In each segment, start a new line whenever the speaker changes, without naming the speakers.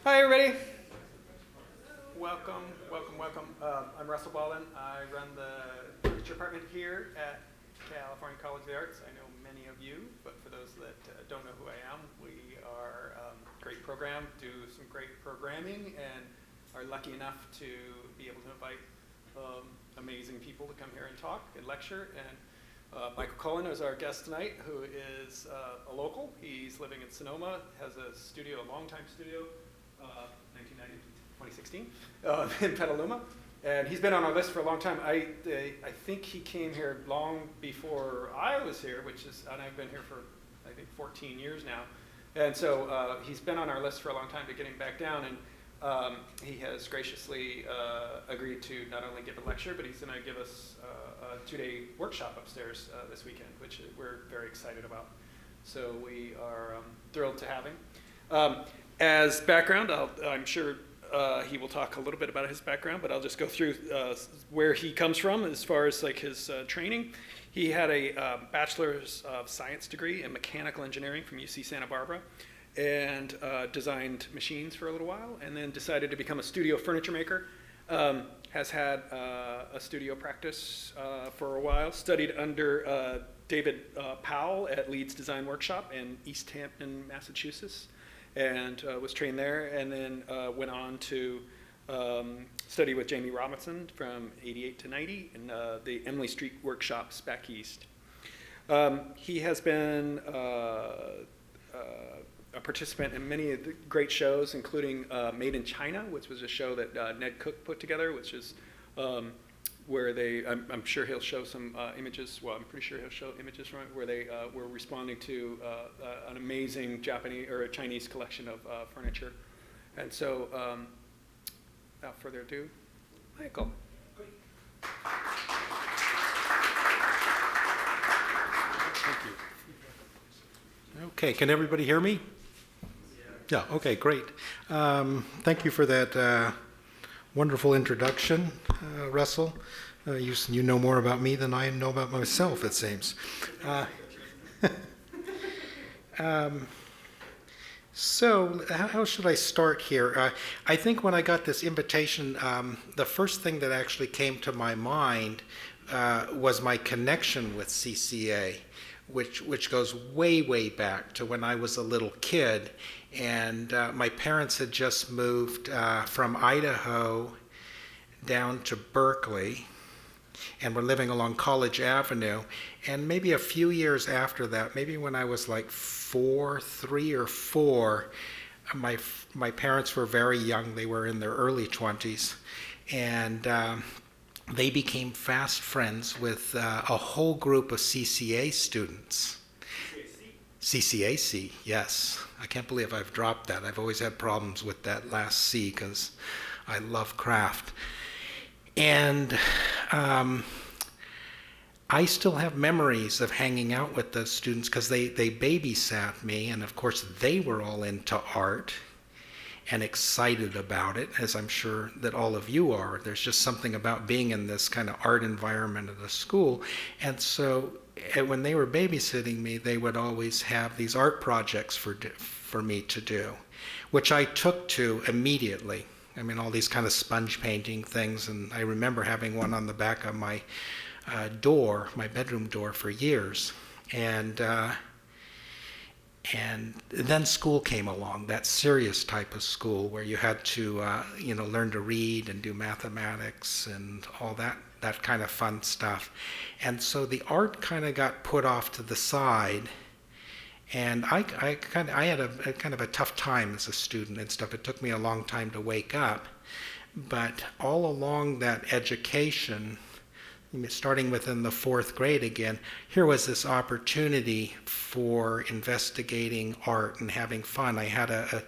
Hi, everybody. Welcome, welcome, welcome. I'm Russell Baldwin. I run the furniture department here at California College of the Arts. I know many of you, but for those that don't know who I am, we are a great program, do some great programming, and are lucky enough to be able to invite amazing people to come here and talk and lecture. And Michael Cullen is our guest tonight, who is a local. He's living in Sonoma, has a studio, a long-time studio, 1990 to 2016, in Petaluma. And he's been on our list for a long time. I think he came here long before I was here, and I've been here for, I think, 14 years now. And so he's been on our list for a long time to get him back down. And he has graciously agreed to not only give a lecture, but he's going to give us a 2-day workshop upstairs this weekend, which we're very excited about. So we are thrilled to have him. As background, I'm sure he will talk a little bit about his background, but I'll just go through where he comes from as far as like his training. He had a Bachelor's of Science degree in Mechanical Engineering from UC Santa Barbara, and designed machines for a little while, and then decided to become a studio furniture maker. Has had a studio practice for a while, studied under David Powell at Leeds Design Workshop in East Hampton, Massachusetts, and was trained there, and then went on to study with Jamie Robinson from 88 to 90 in the Emily Street Workshops back east. He has been a participant in many of the great shows, including Made in China, which was a show that Ned Cook put together, which is where I'm sure he'll show some images. Well, I'm pretty sure he'll show images from it where they were responding to an amazing Japanese or a Chinese collection of furniture. And so, without further ado, Michael.
Thank you. Okay, can everybody hear me? Yeah, okay, great. Thank you for that wonderful introduction, Russell. You know more about me than I know about myself, it seems. So how should I start here? I think when I got this invitation, the first thing that actually came to my mind was my connection with CCA, which goes way, way back to when I was a little kid. And my parents had just moved from Idaho down to Berkeley, and were living along College Avenue. And maybe a few years after that, maybe when I was like 3 or 4, my parents were very young. They were in their early 20s. And they became fast friends with a whole group of CCA students. CCAC, yes. I can't believe I've dropped that. I've always had problems with that last C because I love craft. And I still have memories of hanging out with those students because they babysat me, and of course they were all into art and excited about it, as I'm sure that all of you are. There's just something about being in this kind of art environment at a school. And so when they were babysitting me, they would always have these art projects for me to do, which I took to immediately. I mean, all these kind of sponge painting things, and I remember having one on the back of my door, my bedroom door, for years. And then school came along, that serious type of school where you had to, learn to read and do mathematics and all that kind of fun stuff. And so the art kind of got put off to the side. And I had a kind of a tough time as a student and stuff. It took me a long time to wake up. But all along that education, starting within the 4th grade again, here was this opportunity for investigating art and having fun. I had a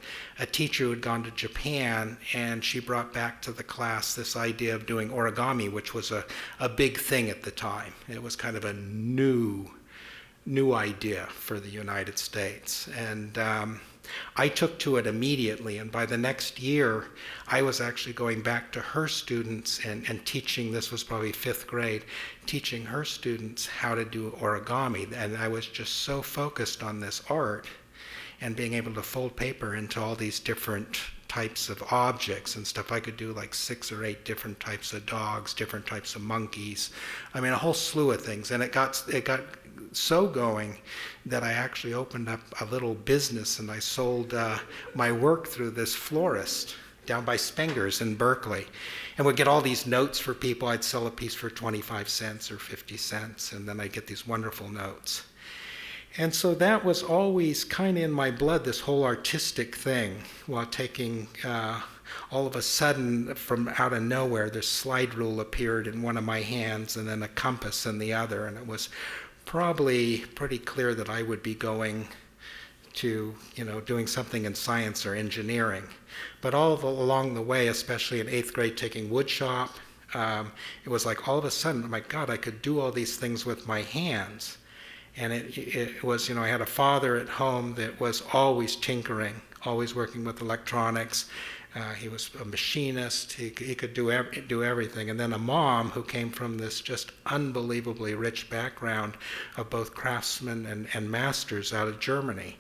teacher who had gone to Japan, and she brought back to the class this idea of doing origami, which was a big thing at the time. It was kind of a new idea for the United States. And I took to it immediately, and by the next year, I was actually going back to her students and teaching, this was probably 5th grade, teaching her students how to do origami. And I was just so focused on this art and being able to fold paper into all these different types of objects and stuff. I could do like 6 or 8 different types of dogs, different types of monkeys. I mean, a whole slew of things. And it got so going that I actually opened up a little business, and I sold my work through this florist down by Spenger's in Berkeley, and would get all these notes for people. I'd sell a piece for 25 cents or 50 cents, and then I'd get these wonderful notes. And so that was always kind of in my blood, this whole artistic thing, while taking, all of a sudden, from out of nowhere, this slide rule appeared in one of my hands and then a compass in the other, and it was probably pretty clear that I would be going to, doing something in science or engineering. But all along the way, especially in 8th grade taking wood shop, it was like all of a sudden, oh my God, I could do all these things with my hands. And it was, I had a father at home that was always tinkering, always working with electronics. He was a machinist. He could do everything. And then a mom who came from this just unbelievably rich background of both craftsmen and masters out of Germany.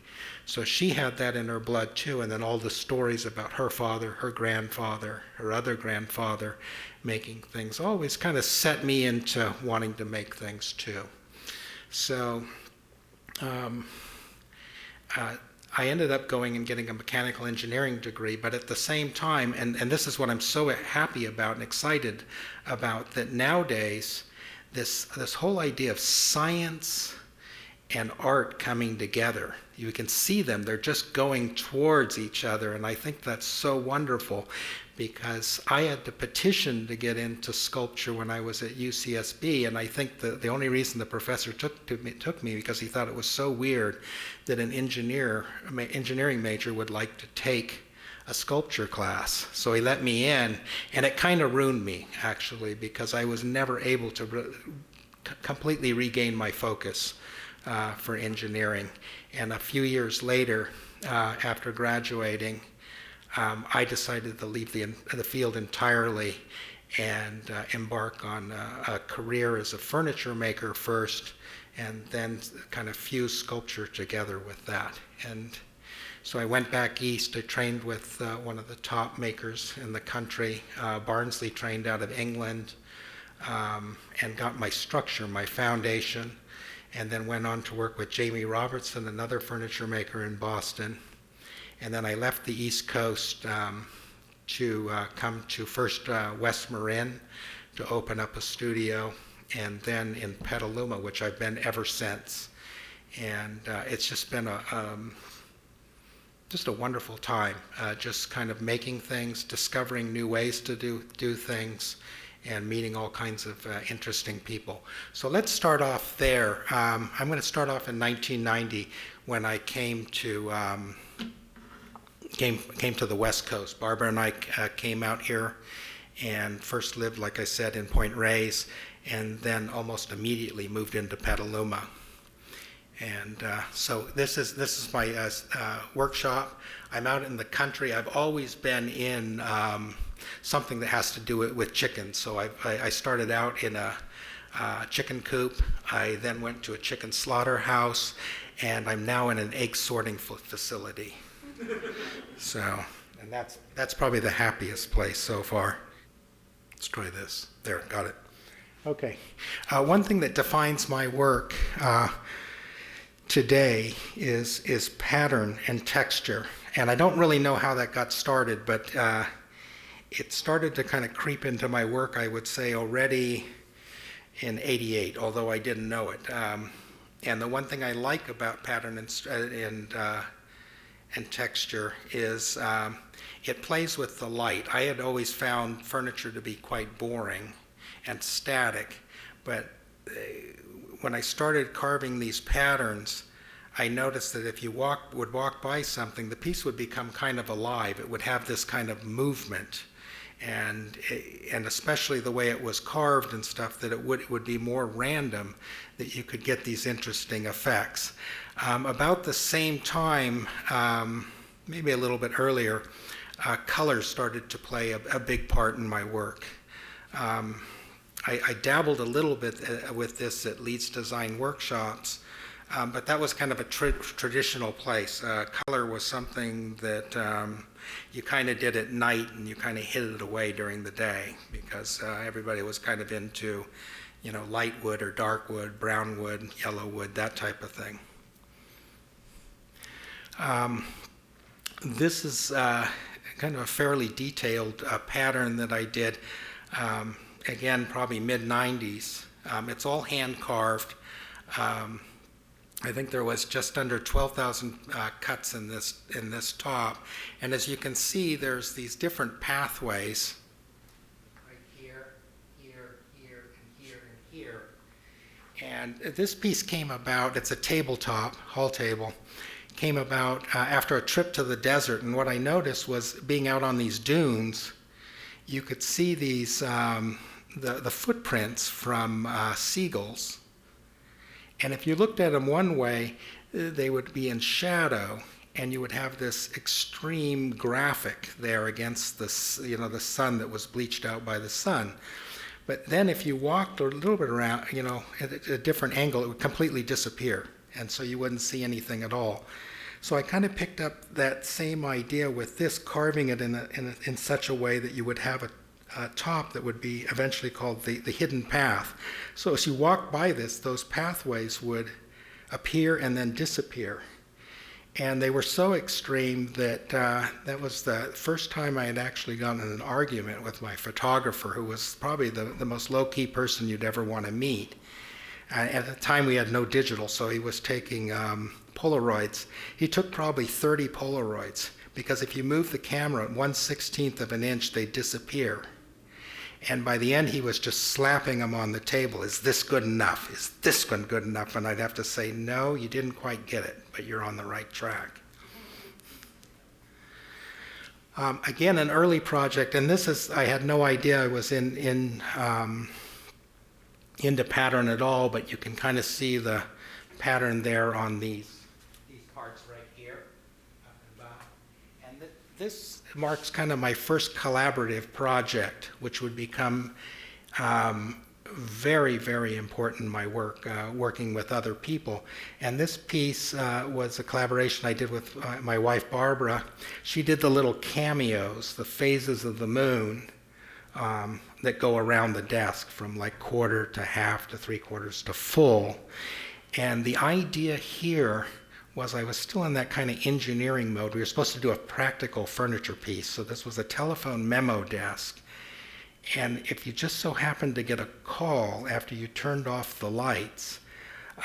So she had that in her blood too. And then all the stories about her father, her grandfather, her other grandfather making things always kind of set me into wanting to make things too. So I ended up going and getting a mechanical engineering degree, but at the same time, and this is what I'm so happy about and excited about, that nowadays this whole idea of science and art coming together, you can see them, they're just going towards each other, and I think that's so wonderful, because I had to petition to get into sculpture when I was at UCSB, and I think the only reason the professor took me because he thought it was so weird that an engineering major would like to take a sculpture class. So he let me in, and it kind of ruined me, actually, because I was never able to completely regain my focus for engineering. And a few years later, after graduating, I decided to leave the field entirely and embark on a career as a furniture maker first, and then kind of fuse sculpture together with that. And so I went back east. I trained with one of the top makers in the country, Barnsley, trained out of England, and got my structure, my foundation, and then went on to work with Jamie Robertson, another furniture maker in Boston. And then I left the East Coast to come to first West Marin to open up a studio, and then in Petaluma, which I've been ever since. And it's just been just a wonderful time, just kind of making things, discovering new ways to do things, and meeting all kinds of interesting people. So let's start off there. I'm going to start off in 1990 when I came to the West Coast. Barbara and I came out here and first lived, like I said, in Point Reyes, and then almost immediately moved into Petaluma. And so this is my workshop. I'm out in the country. I've always been in something that has to do with chickens. So I started out in a chicken coop. I then went to a chicken slaughterhouse, and I'm now in an egg sorting facility. So, and that's probably the happiest place so far. Let's try this. There, got it. Okay. One thing that defines my work today is pattern and texture. And I don't really know how that got started, but it started to kind of creep into my work, I would say, already in '88, although I didn't know it. And the one thing I like about pattern and texture is it plays with the light. I had always found furniture to be quite boring and static, but when I started carving these patterns, I noticed that if you would walk by something, the piece would become kind of alive. It would have this kind of movement, and especially the way it was carved and stuff, that it would be more random, that you could get these interesting effects. About the same time, maybe a little bit earlier, color started to play a big part in my work. I dabbled a little bit with this at Leeds Design Workshops But that was kind of a traditional place. Color was something that you kind of did at night, and you kind of hid it away during the day, because everybody was kind of into, light wood or dark wood, brown wood, yellow wood, that type of thing. This is kind of a fairly detailed pattern that I did, again, probably mid-90s. It's all hand-carved. I think there was just under 12,000 cuts in this top, and as you can see, there's these different pathways. Right here, here, here, and here, and here. And this piece came about, it's a tabletop, hall table, came about after a trip to the desert, and what I noticed was being out on these dunes, you could see these, the footprints from seagulls. And if you looked at them one way, they would be in shadow, and you would have this extreme graphic there against the sun that was bleached out by the sun. But then if you walked a little bit around, at a different angle, it would completely disappear, and so you wouldn't see anything at all. So I kind of picked up that same idea with this, carving it in such a way that you would have a top that would be eventually called the hidden path. So as you walk by this, those pathways would appear and then disappear. And they were so extreme that that was the first time I had actually gotten in an argument with my photographer, who was probably the most low-key person you'd ever want to meet. At the time we had no digital, so he was taking Polaroids. He took probably 30 Polaroids, because if you move the camera 1/16 of an inch, they disappear. And by the end, he was just slapping them on the table. Is this good enough? Is this one good enough? And I'd have to say, no, you didn't quite get it, but you're on the right track. Again, an early project, and this is, I had no idea I was into pattern at all, but you can kind of see the pattern there on these parts right here, up and down. And this marks kind of my first collaborative project, which would become very, very important in my work, working with other people. And this piece was a collaboration I did with my wife, Barbara. She did the little cameos, the phases of the moon that go around the desk from like quarter to half to 3/4 to full. And the idea here was I was still in that kind of engineering mode. We were supposed to do a practical furniture piece. So this was a telephone memo desk. And if you just so happened to get a call after you turned off the lights,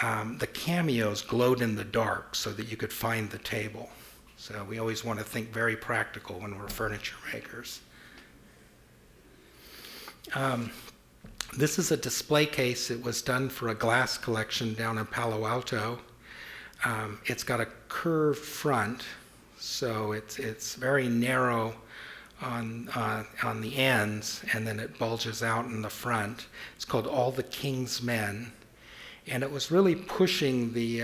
the cameos glowed in the dark so that you could find the table. So we always want to think very practical when we're furniture makers. This is a display case. It was done for a glass collection down in Palo Alto. It's got a curved front, so it's very narrow on the ends, and then it bulges out in the front. It's called All the King's Men, and it was really pushing the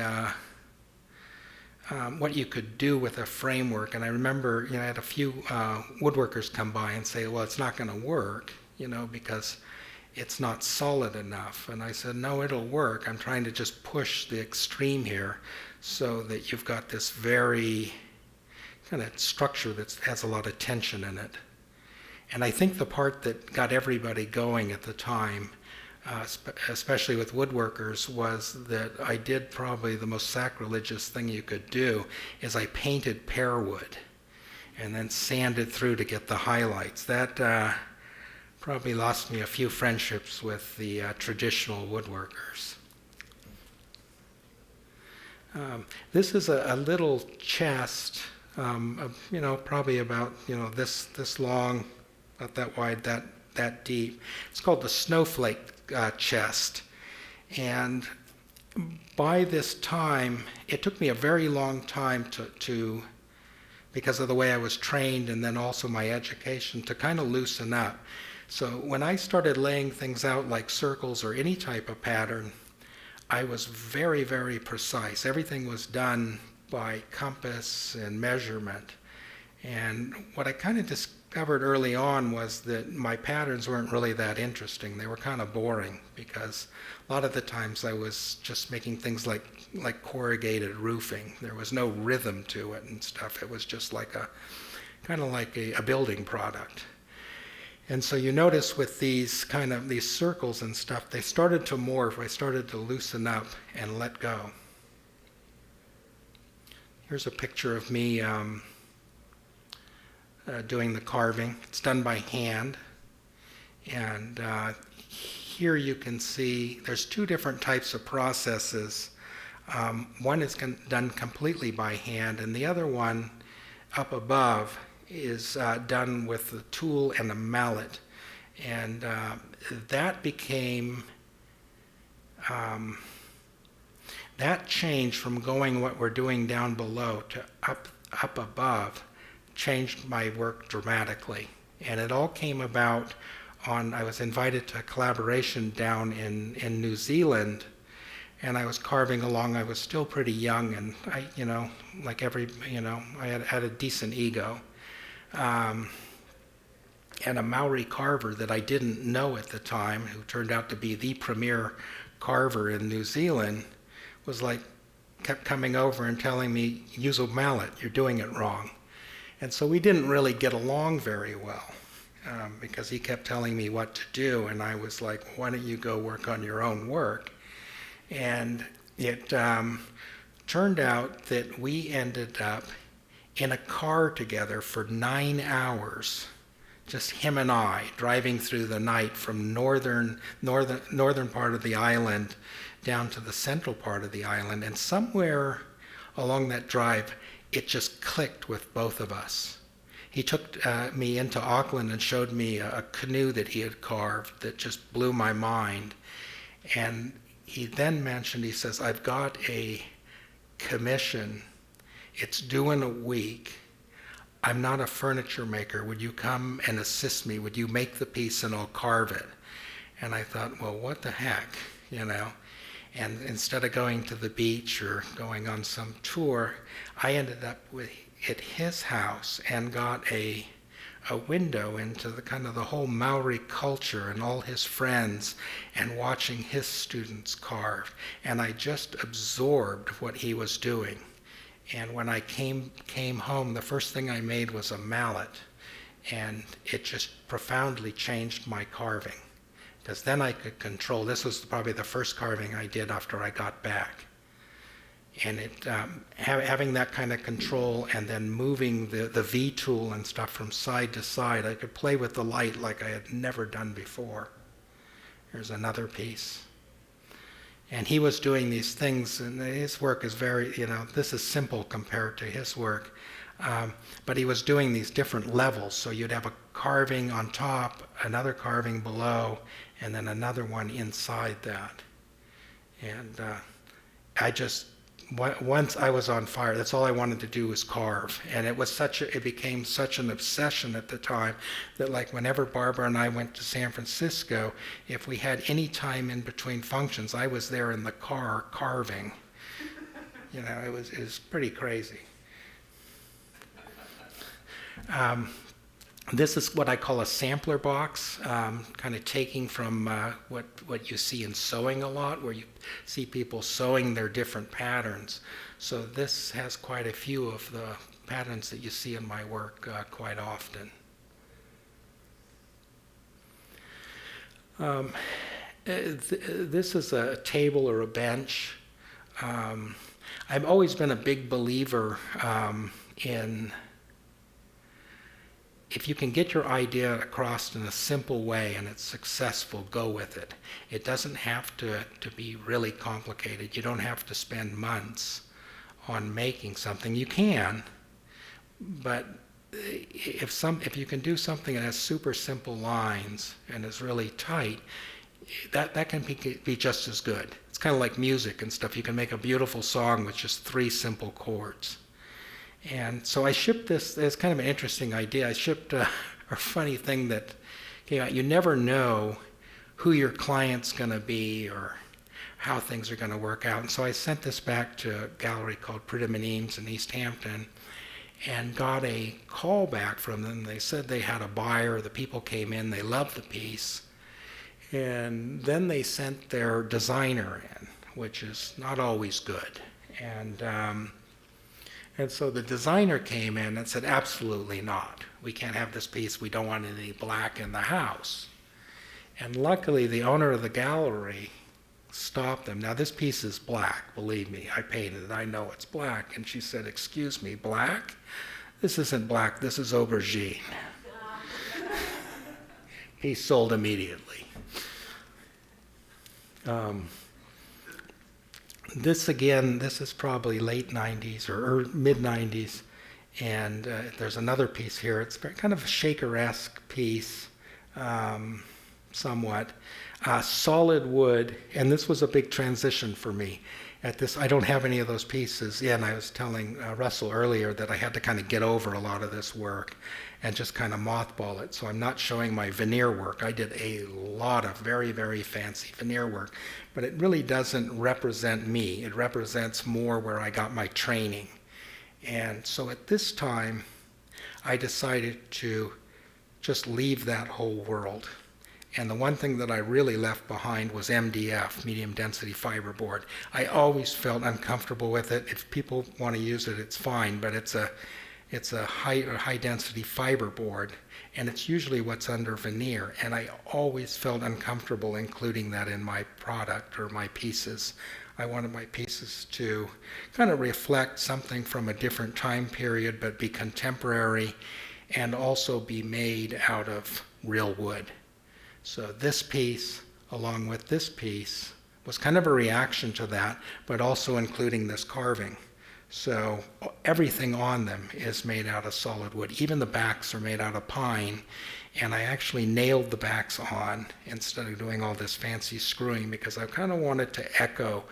what you could do with a framework. And I remember, I had a few woodworkers come by and say, well, it's not going to work, because it's not solid enough. And I said, no, it'll work. I'm trying to just push the extreme here so that you've got this very kind of structure that has a lot of tension in it. And I think the part that got everybody going at the time, especially with woodworkers, was that I did probably the most sacrilegious thing you could do, is I painted pear wood and then sanded through to get the highlights. That probably lost me a few friendships with the traditional woodworkers. This is a little chest, probably about this long, about that wide, that deep. It's called the snowflake chest. And by this time, it took me a very long time to because of the way I was trained and then also my education, to kind of loosen up. So when I started laying things out like circles or any type of pattern, I was very, very precise. Everything was done by compass and measurement. And what I kind of discovered early on was that my patterns weren't really that interesting. They were kind of boring because a lot of the times I was just making things like corrugated roofing. There was no rhythm to it and stuff. It was just like a kind of like a building product. And so you notice with these circles and stuff, they started to morph. I started to loosen up and let go. Here's a picture of me doing the carving. It's done by hand. And here you can see there's two different types of processes. One is done completely by hand, and the other one up above is done with a tool and a mallet. And that became, that changed from going what we're doing down below to up above, changed my work dramatically. And it all came about I was invited to a collaboration down in New Zealand, and I was carving along. I was still pretty young, and I had a decent ego. And a Maori carver that I didn't know at the time, who turned out to be the premier carver in New Zealand, kept coming over and telling me, use a mallet, you're doing it wrong. And so we didn't really get along very well because he kept telling me what to do, and I was like, why don't you go work on your own work? And it turned out that we ended up in a car together for 9 hours, just him and I, driving through the night from northern part of the island down to the central part of the island. And somewhere along that drive, it just clicked with both of us. He took me into Auckland and showed me a canoe that he had carved that just blew my mind. And he then mentioned, he says, I've got a commission. It's due in a week. I'm not a furniture maker. Would you come and assist me? Would you make the piece and I'll carve it? And I thought, well, what the heck, you know? And instead of going to the beach or going on some tour, I ended up at his house and got a window into the whole Maori culture and all his friends, and watching his students carve. And I just absorbed what he was doing. And when I came home, the first thing I made was a mallet, and it just profoundly changed my carving. Because then I could control, this was probably the first carving I did after I got back. And having that kind of control and then moving the V-tool and stuff from side to side, I could play with the light like I had never done before. Here's another piece. And he was doing these things, and his work is very, this is simple compared to his work. But he was doing these different levels. So you'd have a carving on top, another carving below, and then another one inside that. And once I was on fire, that's all I wanted to do was carve. And it became such an obsession at the time that whenever Barbara and I went to San Francisco, if we had any time in between functions, I was there in the car carving. It was pretty crazy. This is what I call a sampler box, kind of taking from what you see in sewing a lot, where you see people sewing their different patterns. So this has quite a few of the patterns that you see in my work quite often. This is a table or a bench. I've always been a big believer in, if you can get your idea across in a simple way and it's successful, go with it. It doesn't have to be really complicated. You don't have to spend months on making something. You can, but if you can do something that has super simple lines and is really tight, that can be just as good. It's kind of like music and stuff. You can make a beautiful song with just 3 simple chords. And so I shipped this. It's kind of an interesting idea. I shipped a funny thing that came out. You never know who your client's going to be or how things are going to work out. And so I sent this back to a gallery called Prudhomme in Eames in East Hampton. and got a call back from them. They said they had a buyer. The people came in. They loved the piece. And then they sent their designer in, which is not always good. And so the designer came in and said, absolutely not. We can't have this piece. We don't want any black in the house. And luckily, the owner of the gallery stopped them. Now, this piece is black, believe me. I painted it. I know it's black. And she said, excuse me, black? This isn't black. This is aubergine. He sold immediately. This is probably late 90s or mid 90s. And there's another piece here. It's kind of a Shaker-esque piece, somewhat. Solid wood, and this was a big transition for me. At this, I don't have any of those pieces. Yeah, and I was telling Russell earlier that I had to kind of get over a lot of this work and just kind of mothball it. So I'm not showing my veneer work. I did a lot of very, very fancy veneer work, but it really doesn't represent me. It represents more where I got my training. And so at this time, I decided to just leave that whole world. And the one thing that I really left behind was MDF, medium density fiberboard. I always felt uncomfortable with it. If people want to use it, it's fine, but it's a high density fiberboard, and it's usually what's under veneer. And I always felt uncomfortable including that in my product or my pieces. I wanted my pieces to kind of reflect something from a different time period, but be contemporary and also be made out of real wood. So this piece, along with this piece, was kind of a reaction to that, but also including this carving. So everything on them is made out of solid wood. Even the backs are made out of pine, and I actually nailed the backs on instead of doing all this fancy screwing because I kind of wanted to echo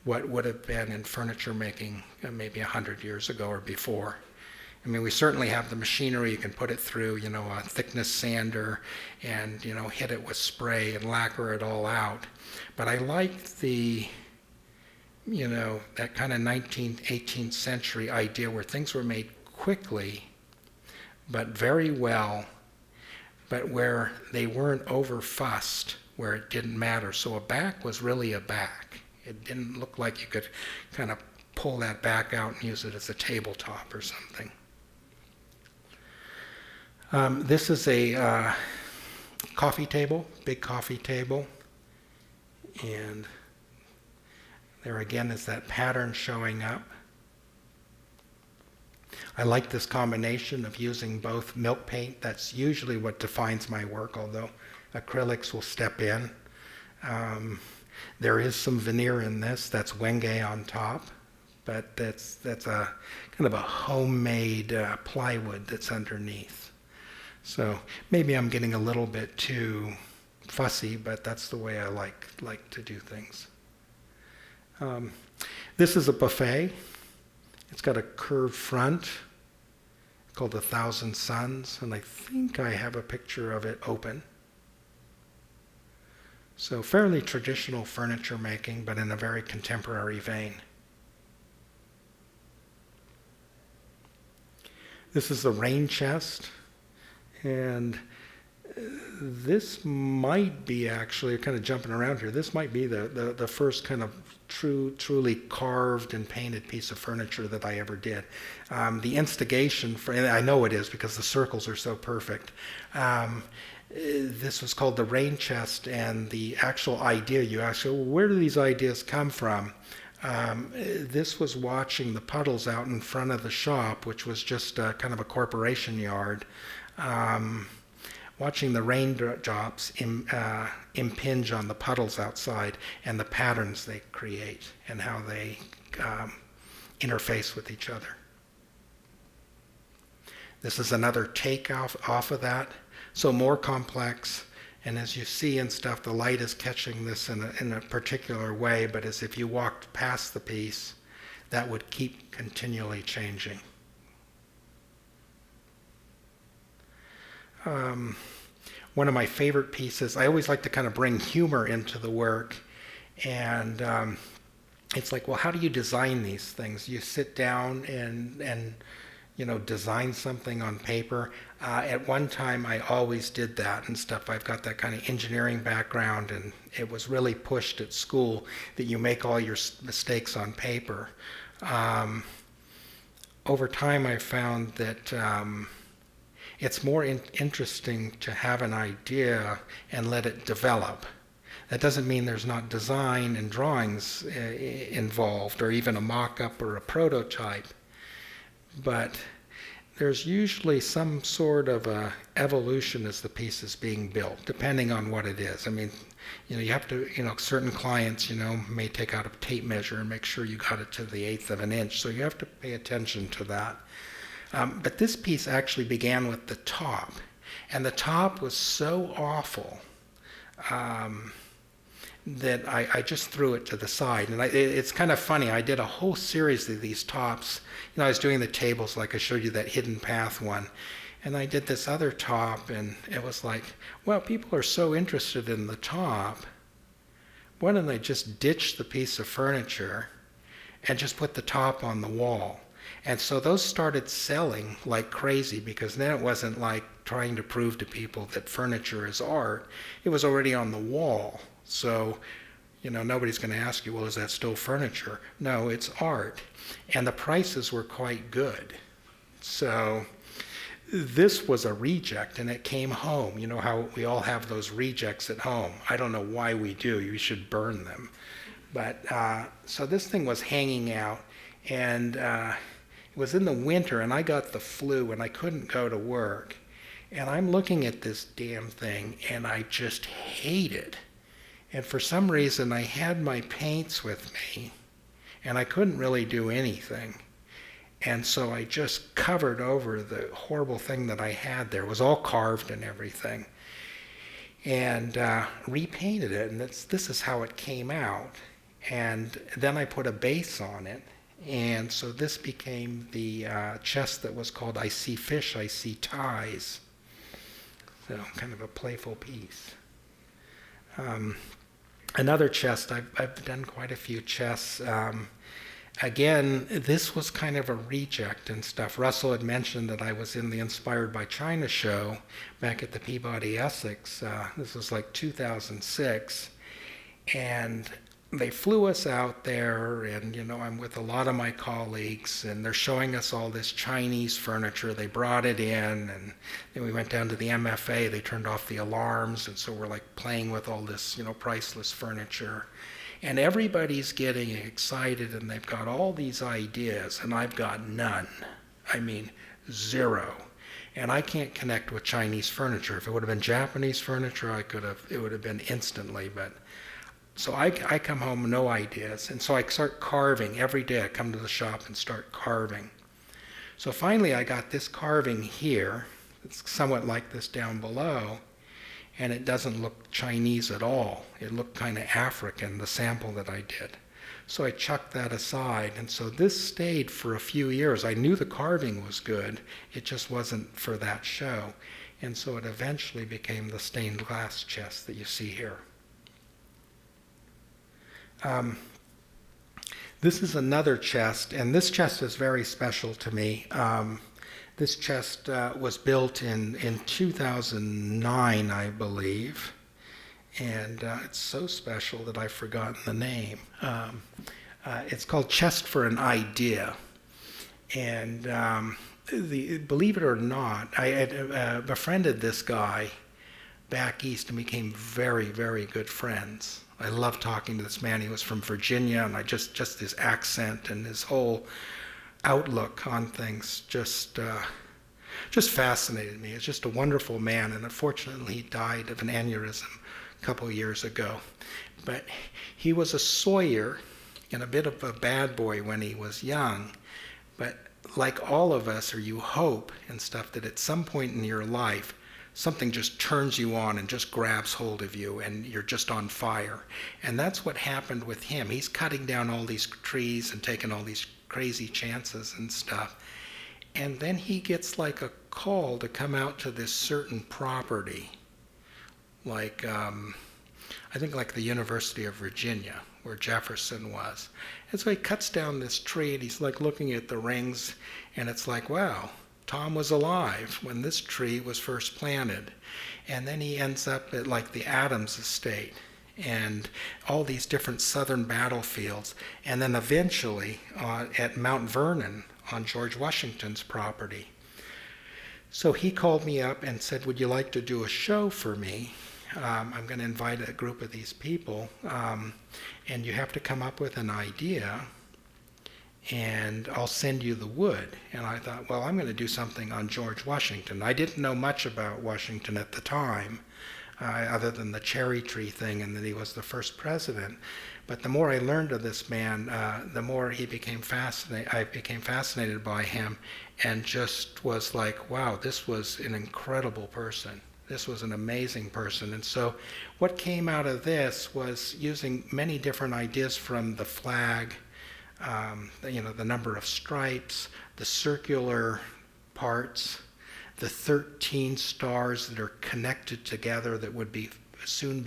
what would have been in furniture making maybe 100 years ago or before. I mean, we certainly have the machinery. You can put it through, a thickness sander and, hit it with spray and lacquer it all out. But I like the, that kind of 19th, 18th century idea where things were made quickly, but very well, but where they weren't over-fussed, where it didn't matter. So a back was really a back. It didn't look like you could kind of pull that back out and use it as a tabletop or something. This is a coffee table, big coffee table. And there again is that pattern showing up. I like this combination of using both milk paint. That's usually what defines my work, although acrylics will step in. There is some veneer in this. That's Wenge on top. But that's a kind of a homemade plywood that's underneath. So maybe I'm getting a little bit too fussy, but that's the way I like to do things. This is a buffet. It's got a curved front called the Thousand Suns, and I think I have a picture of it open. So fairly traditional furniture making, but in a very contemporary vein. This is the rain chest. And this might be actually, kind of jumping around here, this might be the first kind of truly carved and painted piece of furniture that I ever did. The instigation, and I know it is because the circles are so perfect. This was called the rain chest, and the actual idea, you ask, well, where do these ideas come from? This was watching the puddles out in front of the shop, which was just kind of a corporation yard. Watching the raindrops impinge on the puddles outside and the patterns they create and how they interface with each other. This is another take off of that, so more complex. And as you see and stuff, the light is catching this in a particular way, but as if you walked past the piece, that would keep continually changing. One of my favorite pieces, I always like to kind of bring humor into the work, and it's like, well, how do you design these things? You sit down and design something on paper. At one time, I always did that and stuff. I've got that kind of engineering background, and it was really pushed at school that you make all your mistakes on paper. Over time, I found that it's more interesting to have an idea and let it develop. That doesn't mean there's not design and drawings involved, or even a mock-up or a prototype. But there's usually some sort of a evolution as the piece is being built, depending on what it is. I mean, you have to, certain clients, may take out a tape measure and make sure you got it to the 1/8 of an inch. So you have to pay attention to that. But this piece actually began with the top. And the top was so awful that I just threw it to the side. And it's kind of funny. I did a whole series of these tops. I was doing the tables, like I showed you that hidden path one. And I did this other top, and it was like, well, people are so interested in the top. Why don't they just ditch the piece of furniture and just put the top on the wall? And so those started selling like crazy, because then it wasn't like trying to prove to people that furniture is art. It was already on the wall. So, nobody's going to ask you, well, is that still furniture? No, it's art. And the prices were quite good. So this was a reject, and it came home. You know how we all have those rejects at home. I don't know why we do. You should burn them. But so this thing was hanging out, and it was in the winter, and I got the flu, and I couldn't go to work. And I'm looking at this damn thing, and I just hate it. And for some reason, I had my paints with me, and I couldn't really do anything. And so I just covered over the horrible thing that I had there. It was all carved and everything. And repainted it, and this is how it came out. And then I put a base on it. And so this became the chest that was called I See Fish, I See Ties. So kind of a playful piece. Another chest, I've done quite a few chests. Again, this was kind of a reject and stuff. Russell had mentioned that I was in the Inspired by China show back at the Peabody Essex. This was like 2006. And they flew us out there, and I'm with a lot of my colleagues, and they're showing us all this Chinese furniture. They brought it in, and then we went down to the MFA. They turned off the alarms, and so we're like playing with all this priceless furniture. And everybody's getting excited, and they've got all these ideas, and I've got none. I mean, zero. And I can't connect with Chinese furniture. If it would have been Japanese furniture, it would have been instantly. But so I come home, no ideas. And so I start carving every day. I come to the shop and start carving. So finally I got this carving here. It's somewhat like this down below. And it doesn't look Chinese at all. It looked kind of African, the sample that I did. So I chucked that aside. And so this stayed for a few years. I knew the carving was good. It just wasn't for that show. And so it eventually became the stained glass chest that you see here. This is another chest, and this chest is very special to me. This chest was built in 2009, I believe, and it's so special that I've forgotten the name. It's called Chest for an Idea, and believe it or not, I had befriended this guy back east and became very, very good friends. I loved talking to this man. He was from Virginia, and I just his accent and his whole outlook on things just fascinated me. He's just a wonderful man, and unfortunately he died of an aneurysm a couple of years ago. But he was a sawyer and a bit of a bad boy when he was young. But like all of us, or you hope and stuff, that at some point in your life, something just turns you on and just grabs hold of you, and you're just on fire. And that's what happened with him. He's cutting down all these trees and taking all these crazy chances and stuff. And then he gets like a call to come out to this certain property, like I think like the University of Virginia, where Jefferson was. And so he cuts down this tree, and he's like looking at the rings, and it's like, wow, Tom was alive when this tree was first planted. And then he ends up at like the Adams estate and all these different southern battlefields, and then eventually at Mount Vernon on George Washington's property. So he called me up and said, would you like to do a show for me? I'm going to invite a group of these people, and you have to come up with an idea, and I'll send you the wood. And I thought, well, I'm going to do something on George Washington. I didn't know much about Washington at the time, other than the cherry tree thing and that he was the first president. But the more I learned of this man, the more I became fascinated by him, and just was like, wow, this was an incredible person. This was an amazing person. And so what came out of this was using many different ideas from the flag, the number of stripes, the circular parts, the 13 stars that are connected together that would soon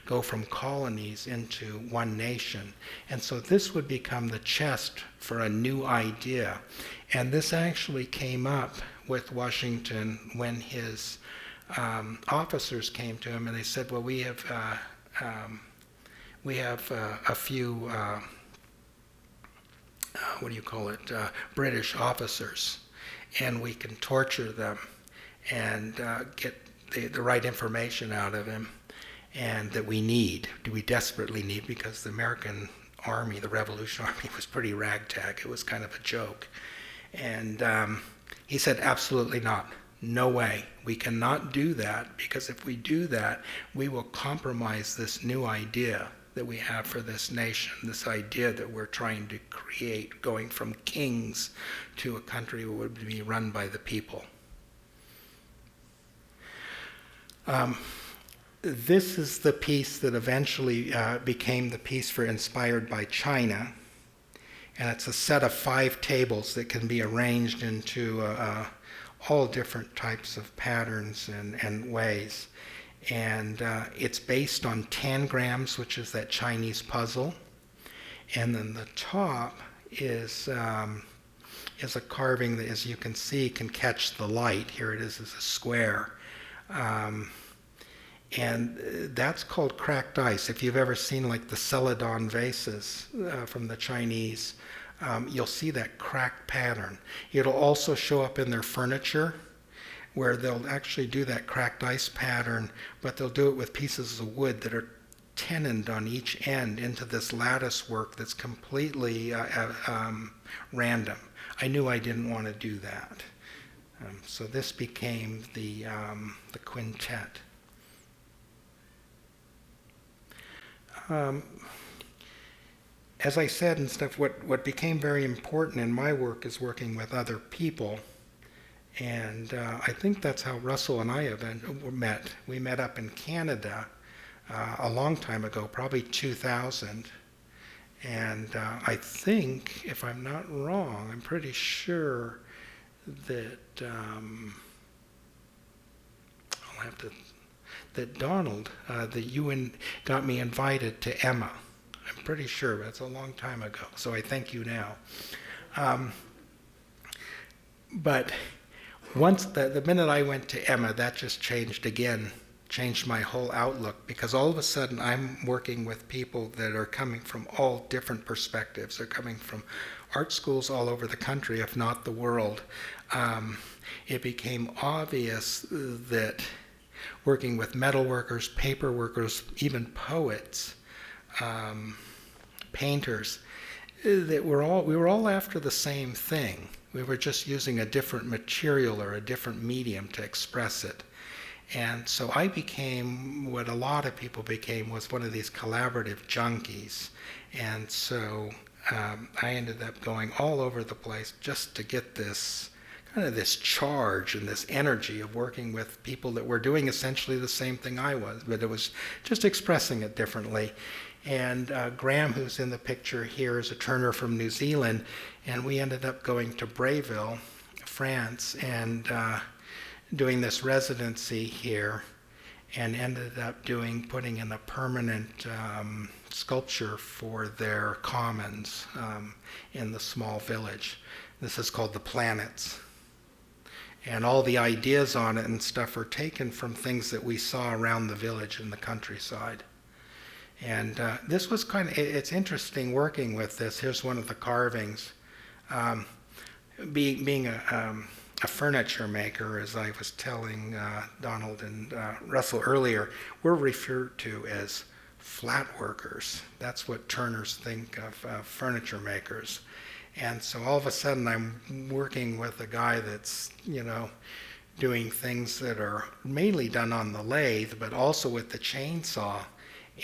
go from colonies into one nation. And so this would become the chest for a new idea. And this actually came up with Washington when his officers came to him and they said, well, we have a few British officers, and we can torture them and get the right information out of him, and that we desperately need, because the American army, the Revolution Army, was pretty ragtag. It was kind of a joke. And he said, absolutely not. No way. We cannot do that, because if we do that, we will compromise this new idea that we have for this nation, this idea that we're trying to create, going from kings to a country that would be run by the people. This is the piece that eventually became the piece for Inspired by China. And it's a set of 5 tables that can be arranged into all different types of patterns and ways. And it's based on tangrams, which is that Chinese puzzle. And then the top is a carving that, as you can see, can catch the light. Here it is as a square. And that's called cracked ice. If you've ever seen like the Celadon vases from the Chinese, you'll see that cracked pattern. It'll also show up in their furniture, where they'll actually do that cracked ice pattern, but they'll do it with pieces of wood that are tenoned on each end into this lattice work that's completely random. I knew I didn't want to do that. So this became the quintet. As I said and stuff, what became very important in my work is working with other people. And I think that's how Russell and I met. We met up in Canada a long time ago, probably 2000. And I think, if I'm not wrong, I'm pretty sure that that Donald, that you got me invited to Emma. I'm pretty sure, but it's a long time ago. So I thank you now. But once the minute I went to Emma, that just changed my whole outlook, because all of a sudden I'm working with people that are coming from all different perspectives. They're coming from art schools all over the country, if not the world. It became obvious that working with metal workers, paper workers, even poets, painters, that we were all after the same thing. We were just using a different material or a different medium to express it. And so I became, what a lot of people became, was one of these collaborative junkies. And so I ended up going all over the place just to get this kind of this charge and this energy of working with people that were doing essentially the same thing I was, but it was just expressing it differently. And Graham, who's in the picture here, is a turner from New Zealand, and we ended up going to Bréville, France, and doing this residency here, and ended up putting in a permanent sculpture for their commons in the small village. This is called The Planets. And all the ideas on it and stuff are taken from things that we saw around the village in the countryside. And this was it's interesting working with this. Here's one of the carvings. Being a furniture maker, as I was telling Donald and Russell earlier, we're referred to as flat workers. That's what Turners think of furniture makers. And so all of a sudden I'm working with a guy that's, doing things that are mainly done on the lathe, but also with the chainsaw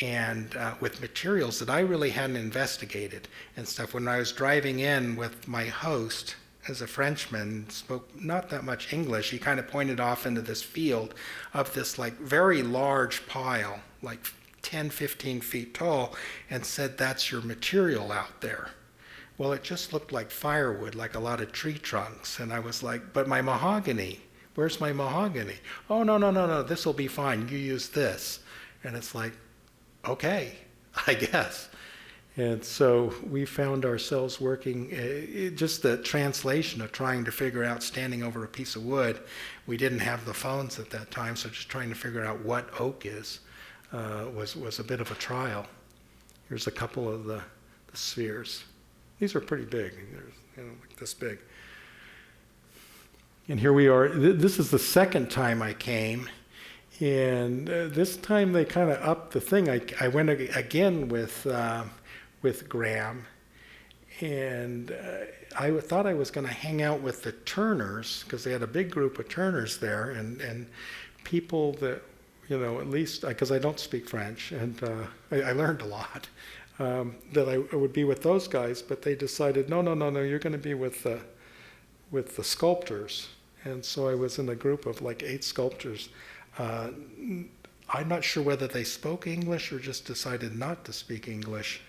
and with materials that I really hadn't investigated and stuff. When I was driving in with my host, as a Frenchman, spoke not that much English, he kind of pointed off into this field of this like very large pile, like 10, 15 feet tall, and said, "That's your material out there." Well, it just looked like firewood, like a lot of tree trunks. And I was like, "But my mahogany, where's my mahogany?" "Oh, no, this will be fine. You use this." And it's like, okay, I guess. And so we found ourselves working, just the translation of trying to figure out, standing over a piece of wood. We didn't have the phones at that time, so just trying to figure out what oak is was a bit of a trial. Here's a couple of the spheres. These are pretty big, like this big. And here we are. This is the second time I came. And this time they kind of upped the thing. I went again with Graham. And I thought I was going to hang out with the Turners, because they had a big group of Turners there. And people that, at least, because I don't speak French. And I learned a lot. That I would be with those guys, but they decided, no, you're going to be with the sculptors. And so I was in a group of like 8 sculptors. I'm not sure whether they spoke English or just decided not to speak English,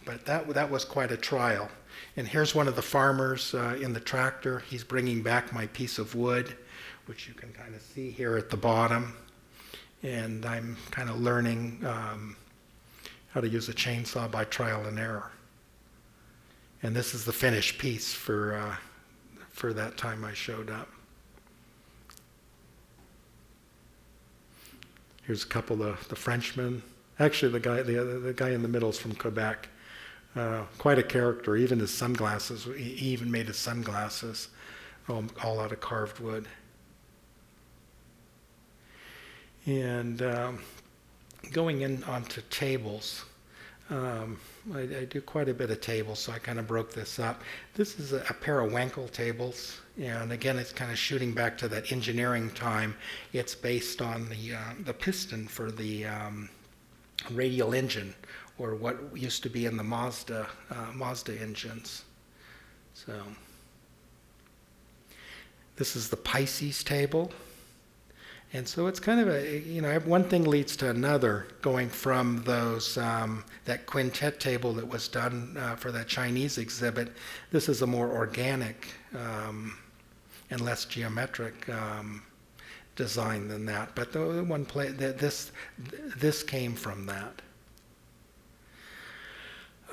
but that was quite a trial. And here's one of the farmers in the tractor. He's bringing back my piece of wood, which you can kind of see here at the bottom. And I'm kind of learning how to use a chainsaw by trial and error. And this is the finished piece for that time I showed up. Here's a couple of the Frenchmen. Actually, the guy in the middle is from Quebec. Quite a character. Even his sunglasses. He even made his sunglasses all out of carved wood. And going in onto tables, I do quite a bit of tables, so I kind of broke this up. This is a pair of Wankel tables, and again, it's kind of shooting back to that engineering time. It's based on the piston for the radial engine, or what used to be in the Mazda engines. So this is the Pisces table. And so it's kind of one thing leads to another, going from those, that quintet table that was done for that Chinese exhibit. This is a more organic and less geometric design than that. But the one this came from that.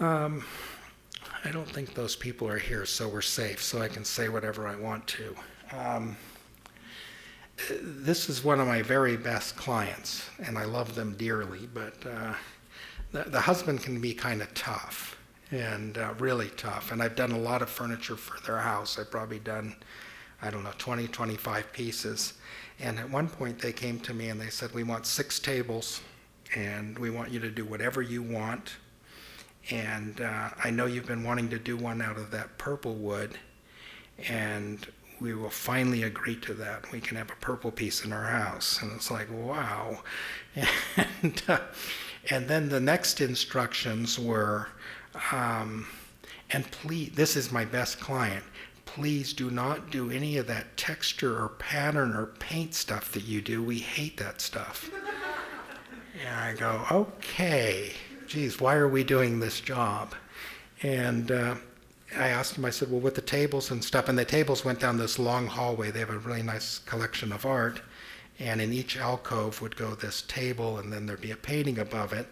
I don't think those people are here, so we're safe, so I can say whatever I want to. This is one of my very best clients, and I love them dearly, but the husband can be kind of tough, and really tough. And I've done a lot of furniture for their house. I've probably done, 20, 25 pieces. And at one point they came to me and they said, "We want 6 tables, and we want you to do whatever you want. And I know you've been wanting to do one out of that purple wood, and we will finally agree to that. We can have a purple piece in our house." And it's like, wow. And then the next instructions were, and please, this is my best client, please do not do any of that texture or pattern or paint stuff that you do. We hate that stuff. And I go, okay, geez, why are we doing this job? And I asked him, I said, well, with the tables and stuff, and the tables went down this long hallway. They have a really nice collection of art. and in each alcove would go this table, and then there'd be a painting above it.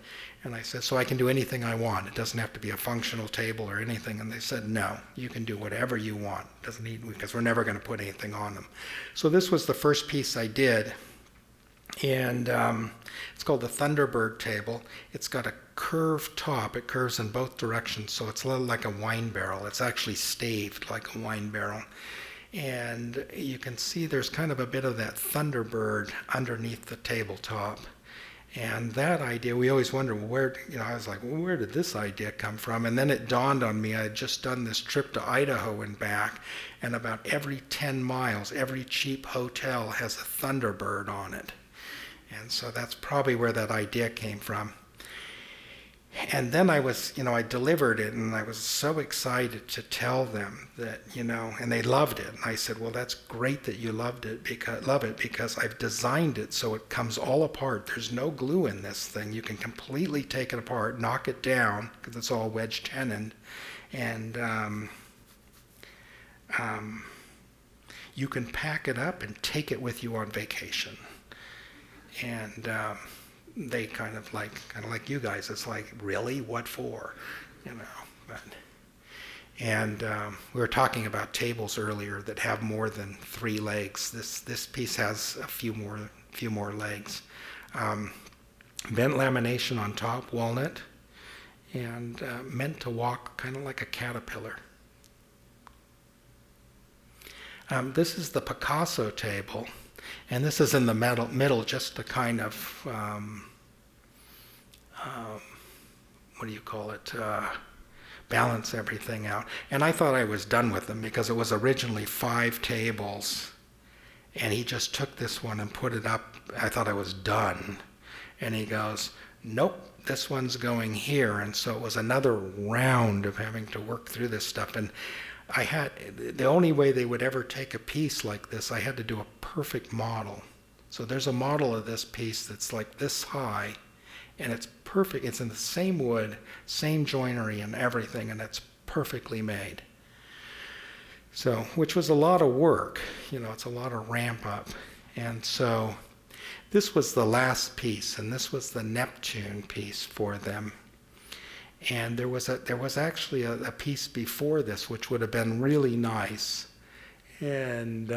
And I said, so I can do anything I want. It doesn't have to be a functional table or anything. And they said, no, you can do whatever you want. It doesn't need, because we're never going to put anything on them. So this was the first piece I did. And it's called the Thunderbird table. It's got a curved top. It curves in both directions, so it's a little like a wine barrel. It's actually staved like a wine barrel. And you can see there's kind of a bit of that Thunderbird underneath the tabletop. And that idea, we always wonder, where, I was like, well, where did this idea come from? And then it dawned on me, I had just done this trip to Idaho and back, and about every 10 miles, every cheap hotel has a Thunderbird on it. And so that's probably where that idea came from. And then I was, I delivered it, and I was so excited to tell them that, and they loved it. And I said, well, that's great that you love it because I've designed it so it comes all apart. There's no glue in this thing. You can completely take it apart, knock it down, because it's all wedge tenoned, and you can pack it up and take it with you on vacation. And they kind of like you guys. It's like, really, what for? But, and we were talking about tables earlier that have more than 3 legs. This piece has a few more legs. Bent lamination on top, walnut, and meant to walk kind of like a caterpillar. This is the Picasso table. And this is in the middle, just to kind of, balance everything out. And I thought I was done with them because it was originally 5 tables. And he just took this one and put it up. I thought I was done. And he goes, nope, this one's going here. And so it was another round of having to work through this stuff. And the only way they would ever take a piece like this, I had to do a perfect model. So there's a model of this piece that's like this high, and it's perfect. It's in the same wood, same joinery and everything, and it's perfectly made. So, which was a lot of work. It's a lot of ramp up. And so this was the last piece, and this was the Neptune piece for them. And there was actually a piece before this which would have been really nice, and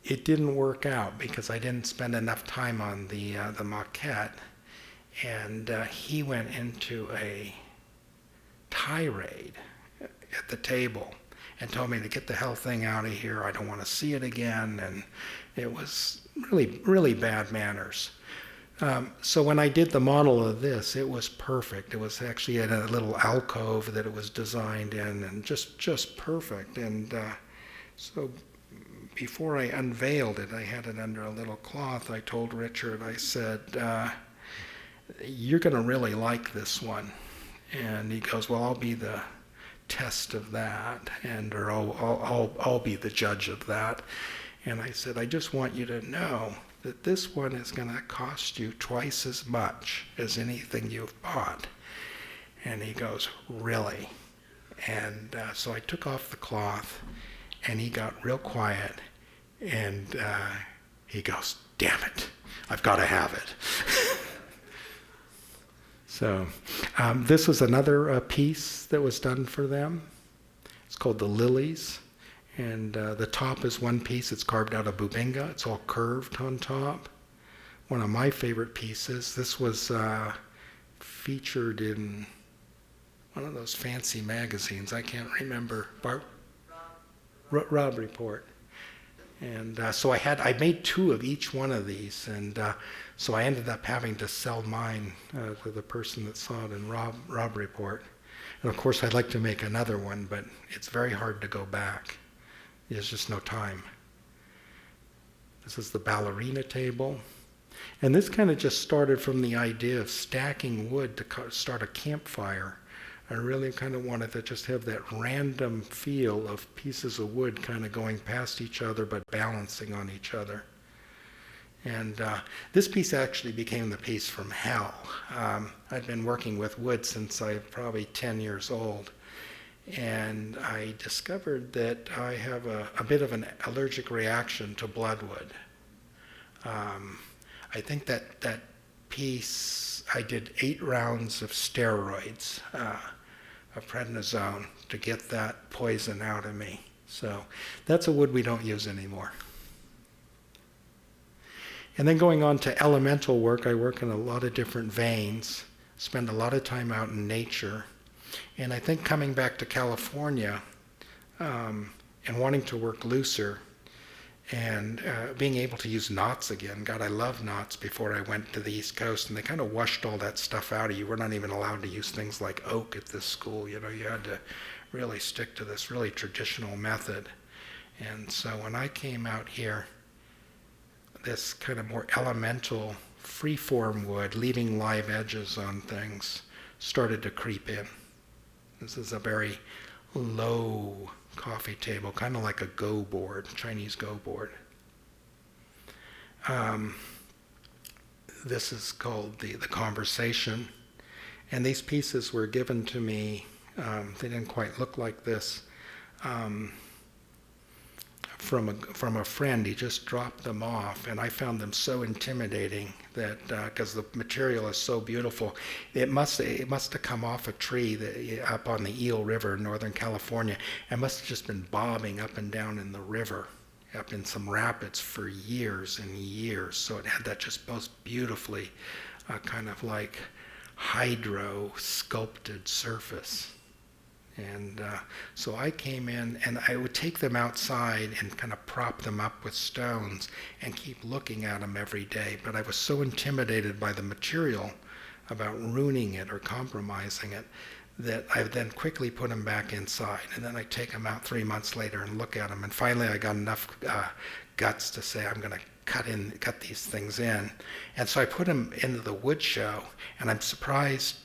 it didn't work out because I didn't spend enough time on the maquette, and he went into a tirade at the table and told me to get the hell thing out of here. I don't want to see it again, and it was really, really bad manners. So when I did the model of this, it was perfect. It was actually in a little alcove that it was designed in, and just perfect. And so before I unveiled it, I had it under a little cloth. I told Richard, I said, you're going to really like this one. And he goes, well, I'll be the test of that, or I'll be the judge of that. And I said, I just want you to know that this one is going to cost you twice as much as anything you've bought. And he goes, really? And so I took off the cloth, and he got real quiet, and he goes, damn it, I've got to have it. So this was another piece that was done for them. It's called the Lilies. And the top is one piece. It's carved out of bubinga. It's all curved on top. One of my favorite pieces. This was featured in one of those fancy magazines. I can't remember. Rob Report. And so I made 2 of each one of these. And so I ended up having to sell mine to the person that saw it in Rob Report. And of course, I'd like to make another one, but it's very hard to go back. There's just no time. This is the ballerina table. And this kind of just started from the idea of stacking wood to start a campfire. I really kind of wanted to just have that random feel of pieces of wood kind of going past each other but balancing on each other. And this piece actually became the piece from hell. I'd been working with wood since I was probably 10 years old. and I discovered that I have a bit of an allergic reaction to bloodwood. I think that piece, I did 8 rounds of steroids, of prednisone, to get that poison out of me. So that's a wood we don't use anymore. And then going on to elemental work, I work in a lot of different veins, spend a lot of time out in nature. And I think coming back to California and wanting to work looser and being able to use knots again. God, I loved knots before I went to the East Coast, and they kind of washed all that stuff out of you. We're not even allowed to use things like oak at this school. You know, you had to really stick to this really traditional method. And so when I came out here, this kind of more elemental, free-form wood, leaving live edges on things, started to creep in. This is a very low coffee table, kind of like a go board, Chinese go board. This is called the Conversation. And these pieces were given to me, they didn't quite look like this, from a friend. He just dropped them off, and I found them so intimidating that because the material is so beautiful, it must have come off a tree up on the Eel River in Northern California. It must have just been bobbing up and down in the river, up in some rapids for years and years. So it had that just most beautifully kind of like hydro sculpted surface. And so I came in, and I would take them outside and kind of prop them up with stones and keep looking at them every day. But I was so intimidated by the material about ruining it or compromising it that I then quickly put them back inside. And then I'd take them out 3 months later and look at them. And finally I got enough guts to say, I'm going to cut these things in. And so I put them into the wood show, and I'm surprised,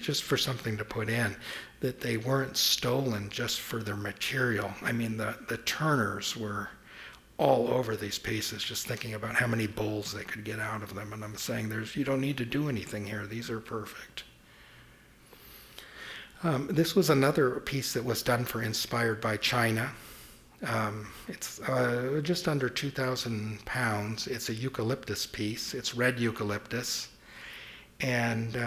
just for something to put in, that they weren't stolen just for their material. I mean, the turners were all over these pieces, just thinking about how many bowls they could get out of them. And I'm saying, you don't need to do anything here. These are perfect. This was another piece that was done for Inspired by China. It's just under 2,000 pounds. It's a eucalyptus piece. It's red eucalyptus. And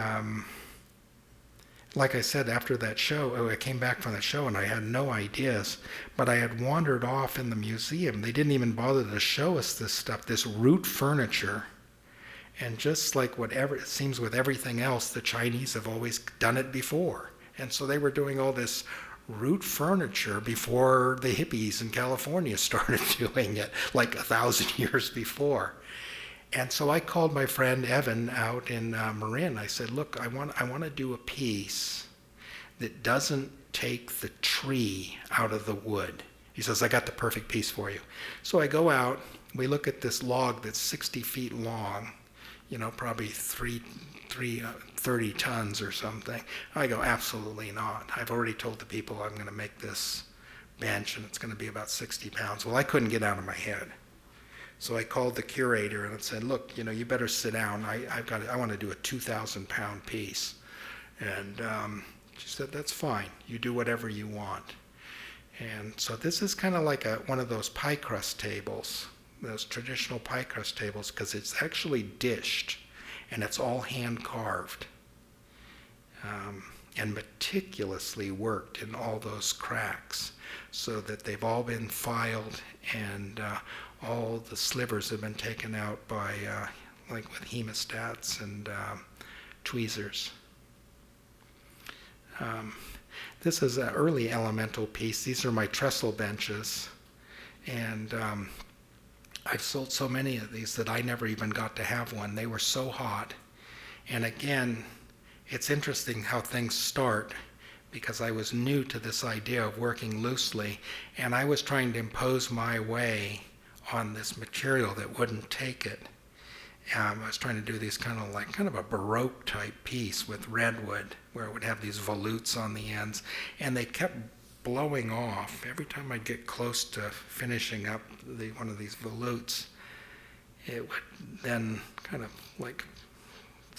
like I said, after that show, I came back from that show and I had no ideas, but I had wandered off in the museum. They didn't even bother to show us this stuff, this root furniture. And just like whatever, it seems with everything else, the Chinese have always done it before. And so they were doing all this root furniture before the hippies in California started doing it, like 1,000 years before. And so I called my friend Evan out in Marin. I said, look, I want to do a piece that doesn't take the tree out of the wood. He says, I got the perfect piece for you. So I go out, we look at this log that's 60 feet long, you know, probably 30 tons or something. I go, absolutely not. I've already told the people I'm going to make this bench and it's going to be about 60 pounds. Well, I couldn't get out of my head. So I called the curator and I said, look, you know, you better sit down. I want to do a 2,000-pound piece. And she said, that's fine. You do whatever you want. And so this is kind of like one of those pie crust tables, those traditional pie crust tables, because it's actually dished and it's all hand carved and meticulously worked in all those cracks so that they've all been filed and all the slivers have been taken out by, like with hemostats and tweezers. This is an early elemental piece. These are my trestle benches. And I've sold so many of these that I never even got to have one. They were so hot. And again, it's interesting how things start, because I was new to this idea of working loosely, and I was trying to impose my way on this material that wouldn't take it. I was trying to do these kind of a Baroque type piece with redwood, where it would have these volutes on the ends, and they kept blowing off. Every time I'd get close to finishing up one of these volutes, it would then kind of like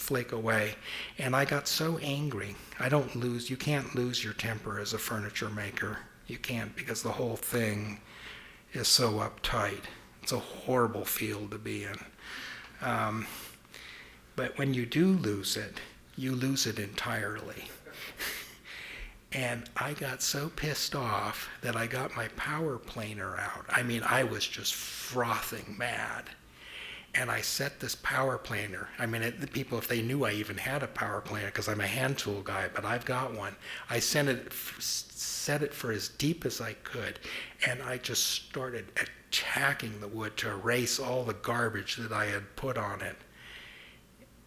flake away. And I got so angry. You can't lose your temper as a furniture maker. You can't, because the whole thing is so uptight. It's a horrible field to be in. But when you do lose it, you lose it entirely. And I got so pissed off that I got my power planer out. I mean, I was just frothing mad. And I set this power planer. I mean, the people, if they knew I even had a power planer, because I'm a hand tool guy, but I've got one. I set it for as deep as I could, and I just started attacking the wood to erase all the garbage that I had put on it.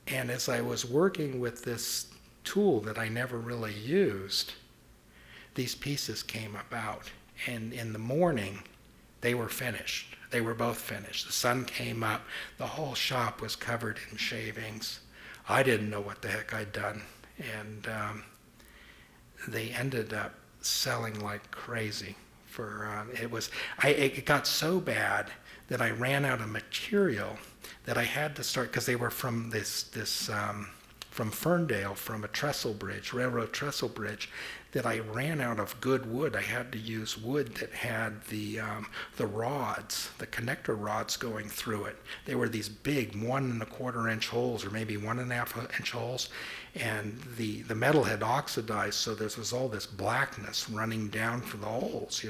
And as I was working with this tool that I never really used, these pieces came about. And in the morning, they were finished. They were both finished. The sun came up. The whole shop was covered in shavings. I didn't know what the heck I'd done. And they ended up selling like crazy. It got so bad that I ran out of material that I had to start, because they were from from Ferndale, from a railroad trestle bridge, that I ran out of good wood. I had to use wood that had the rods, the connector rods going through it. They were these big 1¼ inch holes, or maybe 1½ inch holes, and the metal had oxidized, so there was all this blackness running down from the holes,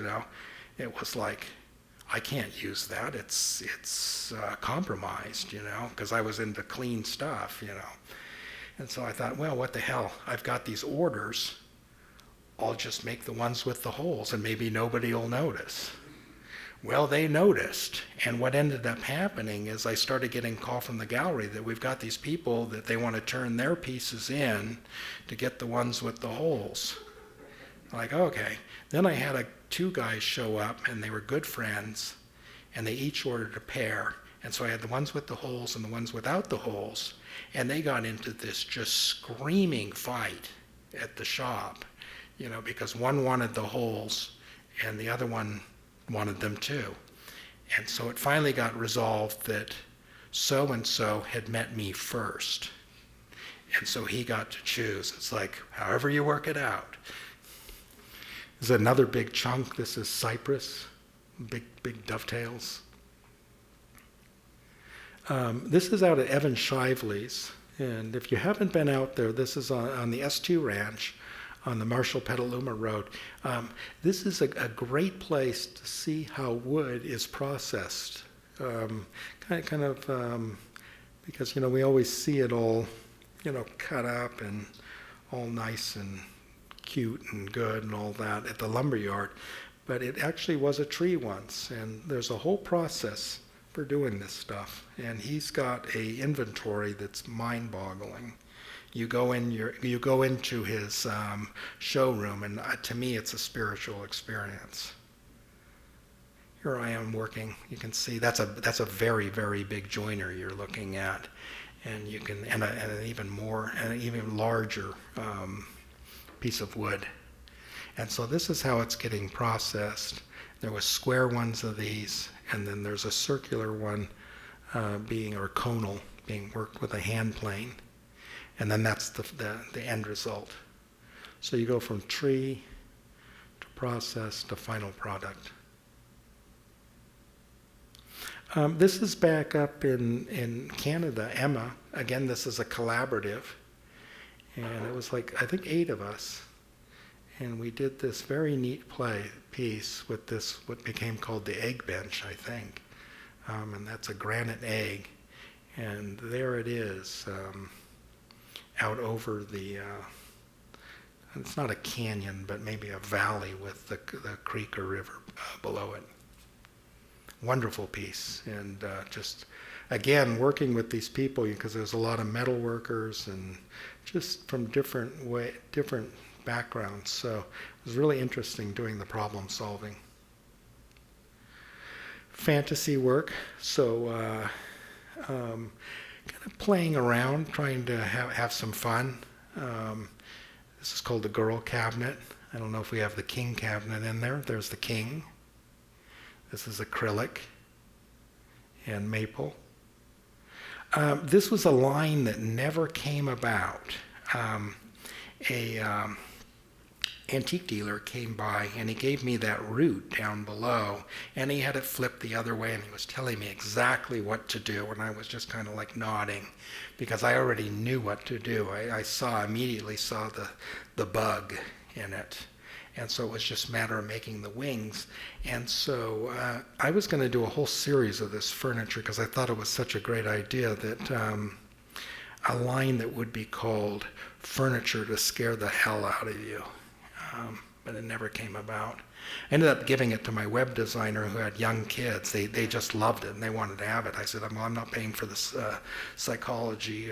It was like, I can't use that. It's compromised, because I was into clean stuff, And so I thought, well, what the hell? I've got these orders. I'll just make the ones with the holes, and maybe nobody will notice. Well, they noticed, and what ended up happening is I started getting a call from the gallery that we've got these people that they want to turn their pieces in to get the ones with the holes. Like, okay. Then I had 2 guys show up, and they were good friends, and they each ordered a pair. And so I had the ones with the holes and the ones without the holes, and they got into this just screaming fight at the shop, because one wanted the holes and the other one wanted them too. And so it finally got resolved that so-and-so had met me first. And so he got to choose. It's like, however you work it out. This is another big chunk. This is cypress, big dovetails. This is out at Evan Shively's. And if you haven't been out there, this is on the S2 Ranch on the Marshall Petaluma Road. This is a great place to see how wood is processed. Because, we always see it all, cut up and all nice and cute and good and all that at the lumber yard. But it actually was a tree once, and there's a whole process for doing this stuff. And he's got a inventory that's mind-boggling. You go into his showroom, and to me, it's a spiritual experience. Here I am working. You can see that's a very, very big joiner you're looking at, and you can and an even larger piece of wood. And so this is how it's getting processed. There was square ones of these, and then there's a circular one or conal being worked with a hand plane. And then that's the end result. So you go from tree to process to final product. This is back up in Canada, Emma. Again, this is a collaborative. And it was like, I think 8 of us. And we did this very neat piece with this, what became called the egg bench, I think. And that's a granite egg. And there it is. Out over it's not a canyon, but maybe a valley with the creek or river below it. Wonderful piece. And just, again, working with these people, because there's a lot of metal workers and just from different backgrounds. So it was really interesting doing the problem solving. Fantasy work. So kind of playing around, trying to have some fun. This is called the girl cabinet. I don't know if we have the king cabinet in there. There's the king. This is acrylic and maple. This was a line that never came about. A antique dealer came by and he gave me that route down below, and he had it flipped the other way, and he was telling me exactly what to do, and I was just kind of like nodding because I already knew what to do. I immediately saw the bug in it, and so it was just a matter of making the wings. And so I was going to do a whole series of this furniture because I thought it was such a great idea, that a line that would be called Furniture to Scare the Hell Out of You. But it never came about. I ended up giving it to my web designer who had young kids. They just loved it and they wanted to have it. I said, well, I'm not paying for this psychology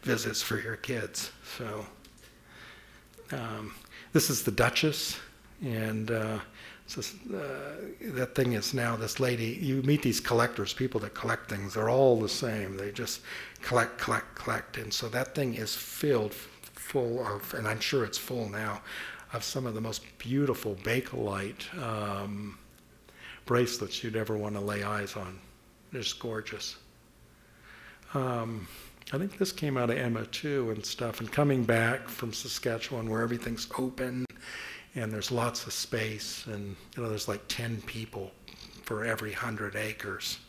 visits for your kids. So this is the Duchess, and that thing is now this lady. You meet these collectors, people that collect things. They're all the same. They just collect. And so that thing is filled full of, and I'm sure it's full now, of some of the most beautiful Bakelite bracelets you'd ever want to lay eyes on. They're just gorgeous. I think this came out of Emma too and stuff, and coming back from Saskatchewan where everything's open and there's lots of space, and there's like 10 people for every 100 acres.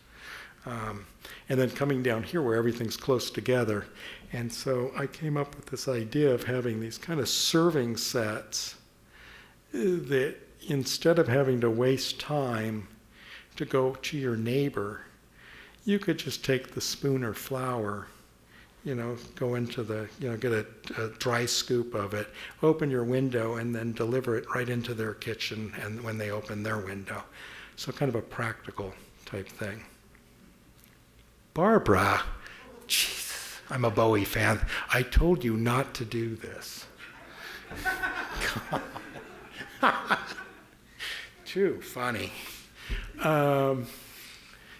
And then coming down here where everything's close together. And so I came up with this idea of having these kind of serving sets that instead of having to waste time to go to your neighbor, you could just take the spoon or flour, go into get a dry scoop of it, open your window, and then deliver it right into their kitchen and when they open their window. So kind of a practical type thing. Barbara, jeez, I'm a Bowie fan. I told you not to do this. Too funny.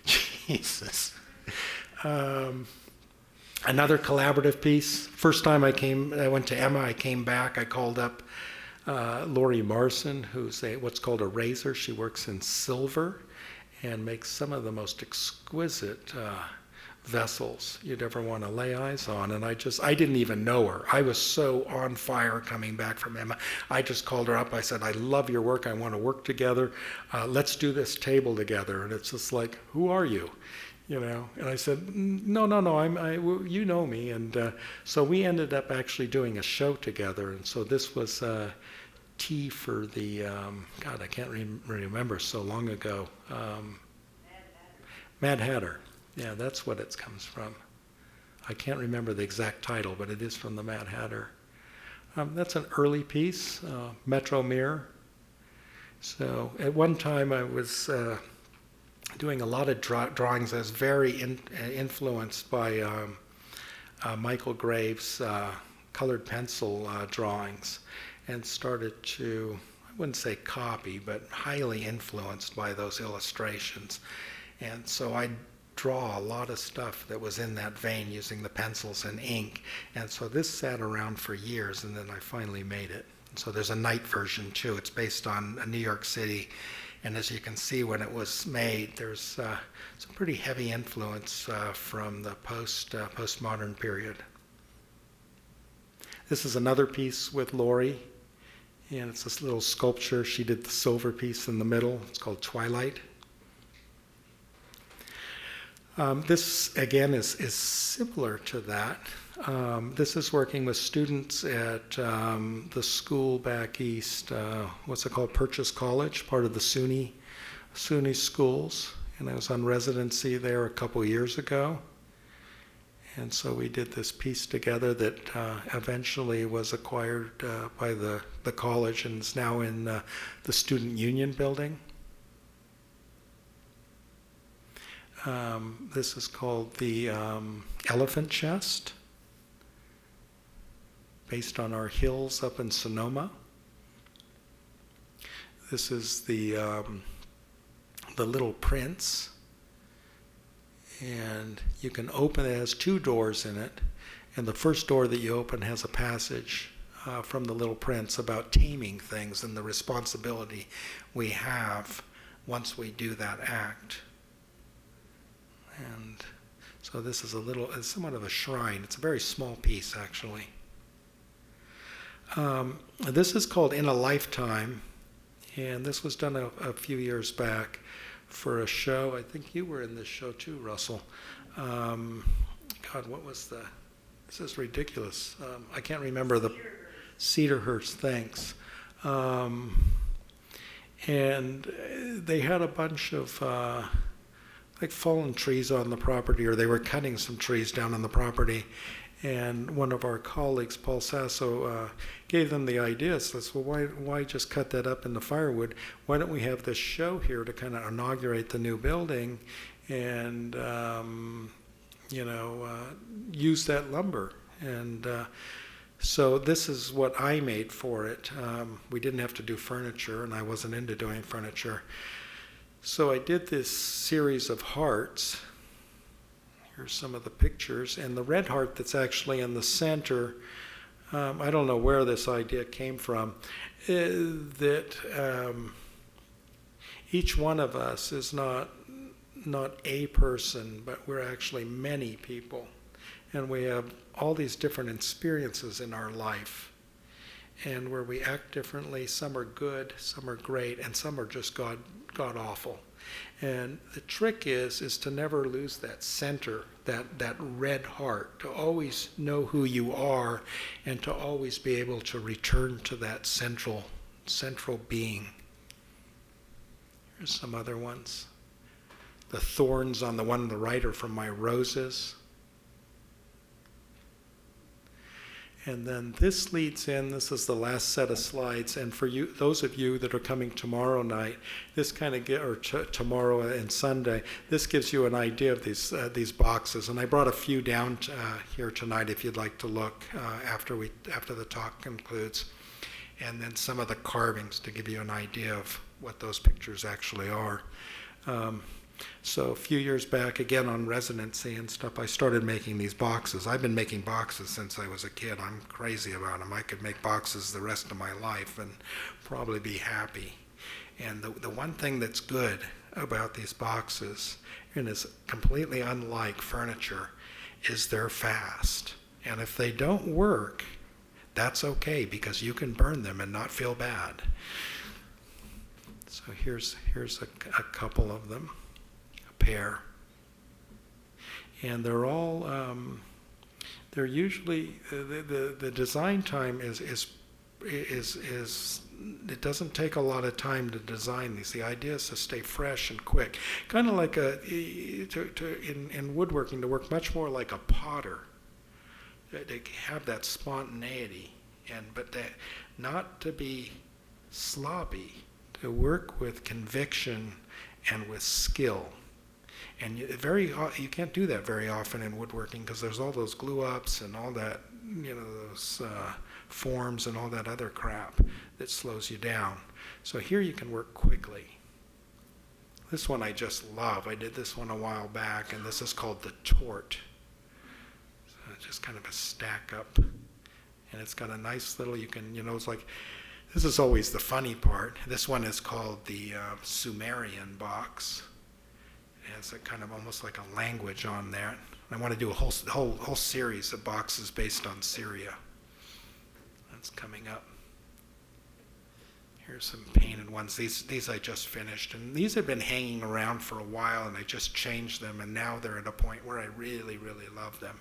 Jesus. Another collaborative piece. First time I went to Emma, I came back, I called up Lori Marson, who's what's called a razor. She works in silver and makes some of the most exquisite vessels you'd ever want to lay eyes on. And I didn't even know her. I was so on fire coming back from Emma. I just called her up. I said, I love your work. I want to work together. Let's do this table together. And it's just like, who are you? And I said, no, you know me. And so we ended up actually doing a show together. And so this was tea for the, God, I can't remember, so long ago. Mad Hatter. Yeah, that's what it comes from. I can't remember the exact title, but it is from the Mad Hatter. That's an early piece, Metromere. So at one time I was doing a lot of drawings. I was very influenced by Michael Graves' colored pencil drawings, and started to, I wouldn't say copy, but highly influenced by those illustrations. And so I draw a lot of stuff that was in that vein using the pencils and ink. And so this sat around for years, and then I finally made it. So there's a night version too. It's based on New York City. And as you can see, when it was made, there's some pretty heavy influence from the postmodern period. This is another piece with Lori, and it's this little sculpture. She did the silver piece in the middle. It's called Twilight. This, again, is similar to that. This is working with students at the school back east, what's it called, Purchase College, part of the SUNY schools. And I was on residency there a couple years ago. And so we did this piece together that eventually was acquired by the college and is now in the Student Union building. This is called the Elephant Chest, based on our hills up in Sonoma. This is the Little Prince, and you can open it. It has two doors in it, and the first door that you open has a passage from the Little Prince about taming things and the responsibility we have once we do that act. And So this is it's somewhat of a shrine. It's a very small piece, actually. This is called In a Lifetime, and this was done a few years back for a show. I think you were in this show too, Russell. God, what was this is ridiculous. I can't remember the Cedarhurst, thanks. And they had a bunch of like fallen trees on the property, or they were cutting some trees down on the property. And one of our colleagues, Paul Sasso, gave them the idea. Says, well, why just cut that up into firewood? Why don't we have this show here to kind of inaugurate the new building and, use that lumber? And so this is what I made for it. We didn't have to do furniture, and I wasn't into doing furniture. So I did this series of hearts. Here's some of the pictures. And the red heart that's actually in the center, I don't know where this idea came from, that each one of us is not a person, but we're actually many people. And we have all these different experiences in our life, and where we act differently. Some are good, some are great, and some are just god awful. And the trick is to never lose that center, that red heart, to always know who you are, and to always be able to return to that central being. Here's some other ones. The thorns on the one on the right are from my roses. And then this leads in, this is the last set of slides, and for you, those of you that are coming tomorrow night, this kind of tomorrow and Sunday, this gives you an idea of these boxes. And I brought a few down here tonight if you'd like to look after the talk concludes. And then some of the carvings to give you an idea of what those pictures actually are. So a few years back, again on residency and stuff, I started making these boxes. I've been making boxes since I was a kid. I'm crazy about them. I could make boxes the rest of my life and probably be happy. And the one thing that's good about these boxes, and is completely unlike furniture, is they're fast. And if they don't work, that's okay, because you can burn them and not feel bad. So here's a couple of them. Pair, and they're all they're usually the design time is it doesn't take a lot of time to design these. The idea is to stay fresh and quick, kind of like in woodworking, to work much more like a potter, to have that spontaneity, but not to be sloppy, to work with conviction and with skill. And you can't do that very often in woodworking, because there's all those glue ups and all that, those forms and all that other crap that slows you down. So here you can work quickly. This one I just love. I did this one a while back, and this is called the Tort. So it's just kind of a stack up, and it's got a nice little, it's like, this is always the funny part. This one is called the Sumerian box. It has a kind of almost like a language on there. I want to do a whole series of boxes based on Syria. That's coming up. Here's some painted ones. These I just finished, and these have been hanging around for a while, and I just changed them, and now they're at a point where I really, really love them.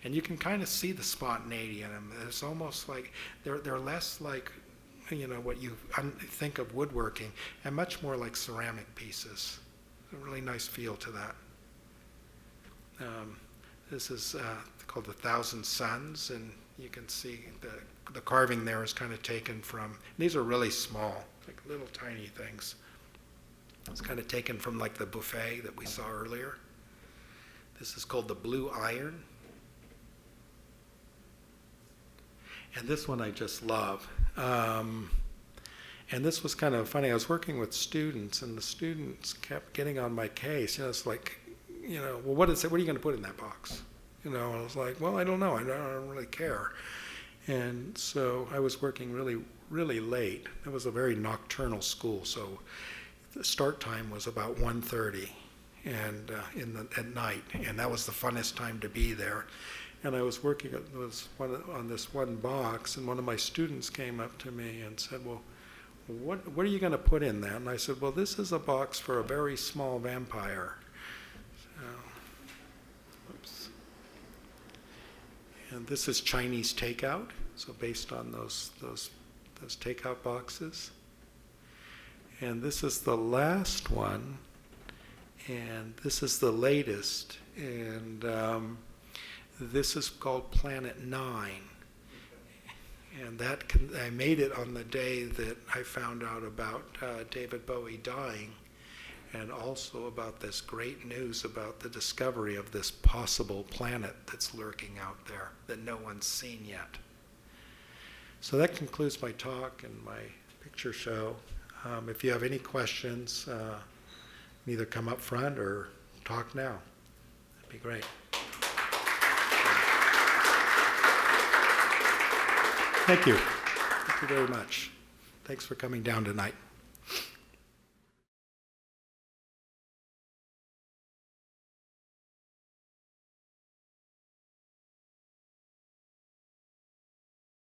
And you can kind of see the spontaneity in them. It's almost like they're less like what you think of woodworking, and much more like ceramic pieces. A really nice feel to that. This is called the Thousand Suns, and you can see the carving there is kind of taken from, these are really small, like little tiny things. It's kind of taken from like the buffet that we saw earlier. This is called the Blue Iron. And this one I just love. And this was kind of funny. I was working with students, and the students kept getting on my case. It's like, well, what are you going to put in that box? I was like, well, I don't know. I don't really care. And so I was working really, really late. It was a very nocturnal school, so the start time was about 1:30. and at night, and that was the funnest time to be there. And I was working on this one box, and one of my students came up to me and said, well, what are you going to put in that? And I said, well, this is a box for a very small vampire. So, oops. And this is Chinese takeout, so based on those takeout boxes. And this is the last one, and this is the latest, and this is called Planet 9. And I made it on the day that I found out about David Bowie dying, and also about this great news about the discovery of this possible planet that's lurking out there that no one's seen yet. So that concludes my talk and my picture show. If you have any questions, either come up front or talk now. That'd be great. Thank you. Thank you very much. Thanks for coming down tonight.